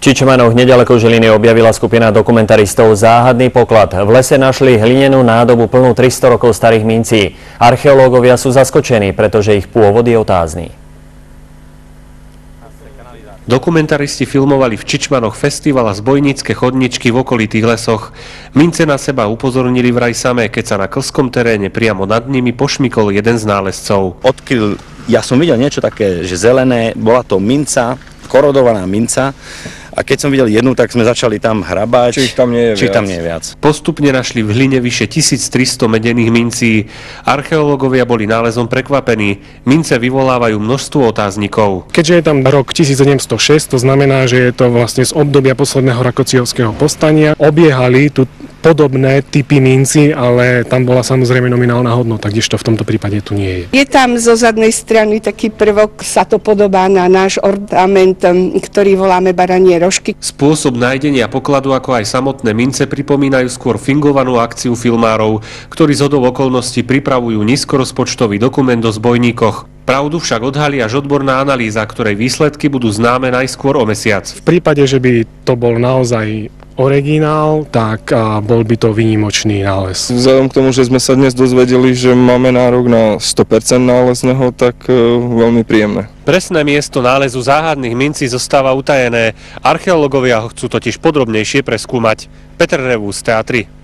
Čičmanoch nedaleko Žiliny objavila skupina dokumentaristov záhadný poklad. V lese našli hlinenú nádobu plnú 300 rokov starých mincí. Archeológovia sú zaskočení, pretože ich pôvod je otázny. Dokumentaristi filmovali v Čičmanoch festival a zbojnícke chodničky v okolitých lesoch. Mince na seba upozornili vraj samé, keď sa na klskom teréne priamo nad nimi pošmykol jeden z nálezcov. Odkryl, ja som videl niečo také, že zelené, bola to minca, korodovaná minca. A keď som videl jednu, tak sme začali tam hrabať, či tam nie je viac. Postupne našli v hline vyše 1300 medených mincí. Archeológovia boli nálezom prekvapení. Mince vyvolávajú množstvo otáznikov. Keďže je tam rok 1706, to znamená, že je to vlastne z obdobia posledného Rakociovského povstania. Obiehali tu podobné typy minci, ale tam bola samozrejme nominálna hodnota, kdežto v tomto prípade tu nie je. Je tam zo zadnej strany taký prvok, sa to podobá na náš ornament, ktorý voláme baranie rožky. Spôsob nájdenia pokladu, ako aj samotné mince pripomínajú skôr fingovanú akciu filmárov, ktorí zhodou okolností pripravujú nízkorozpočtový dokument o zbojníkoch. Pravdu však odhalí až odborná analýza, ktorej výsledky budú známe najskôr o mesiac. V prípade, že by to bol naozaj originál, tak bol by to výnimočný nález. Vzhľadom k tomu, že sme sa dnes dozvedeli, že máme nárok na 100% nálezného, tak veľmi príjemné. Presné miesto nálezu záhadných mincí zostáva utajené. Archeológovia ho chcú totiž podrobnejšie preskúmať. Peter Revúz, TA3.